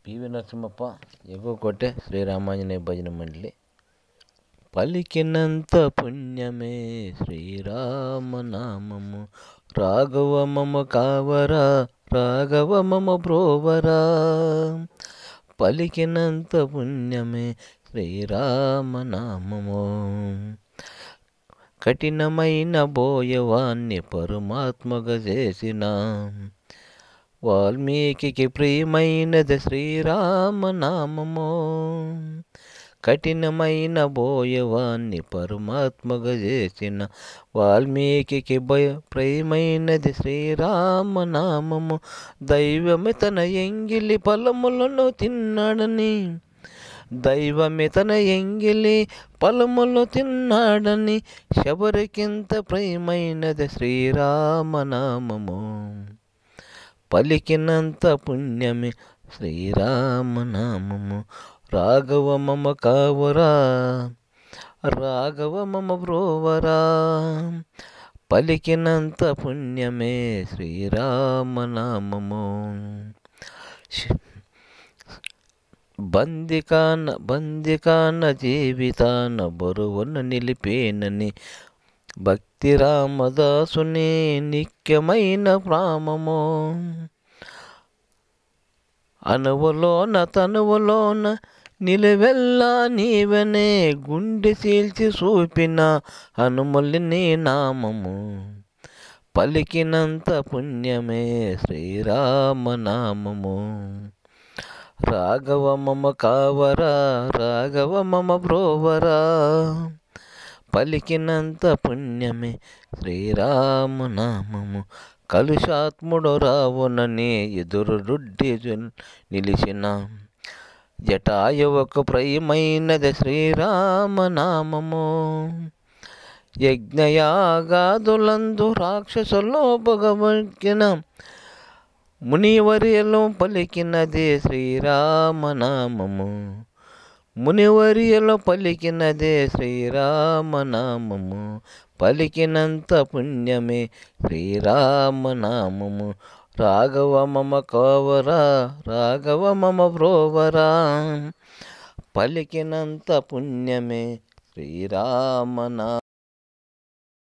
PV Narasimhappa ఎగువకోటె Sri Ramanjaneya భజన మండలి. పలికినంత పుణ్యమే శ్రీరామనామము, రాఘవ మమ కావరా, రాఘవ మమ బ్రోవరా. పలికినంత పుణ్యమే శ్రీరామనామము, కఠినమైన బోయవాన్ని పరమాత్మగా చేసిన వాల్మీకి ప్రియమైనది శ్రీరామనామము. కఠినమైన బోయవాన్ని పరమాత్మగా చేసిన వాల్మీకి ప్రియమైనది శ్రీరామనామము. దైవమే తన ఎంగిలి ఫలములను తిన్నాడని, దైవమే తన ఎంగిలి ఫలములు తిన్నాడని, శబరికింత ప్రియమైనది శ్రీరామనామము. పలికినంత పుణ్యమే శ్రీరామనామము, రాఘవ మమ కావరా, రాఘవ మమ బ్రోవరా. పలికినంత పుణ్యమే శ్రీరామనామము. బందికాన జీవితాన బరువున నిలిపేనని భక్తి రామదాసుని నిత్యమైన ప్రామము. అనువులోన తనువులోన నిలువెల్లా నీవనే గుండె చీల్చి చూపిన హనుమలి నీ నామము. పలికినంత పుణ్యమే శ్రీరామనామము, రాఘవ మమ కావరా, రాఘవ మమ బ్రోవరా. పలికినంత పుణ్యమే శ్రీరామనామము. కలుషాత్ముడు రావునని ఎదురుడ్డి నిలిచిన జటాయువుకు ప్రియమైనది శ్రీరామనామము. యజ్ఞయాగాదులందు రాక్షసులో భగవద్గిన మునివర్యలు పలికినదే శ్రీరామనామము. మునివర్యలు పలికినదే శ్రీరామనామము. పలికినంత పుణ్యమే శ్రీరామనామము, రాఘవ మమ కావరా, రాఘవ మమ బ్రోవరా. పలికినంత పుణ్యమే శ్రీరామనామము.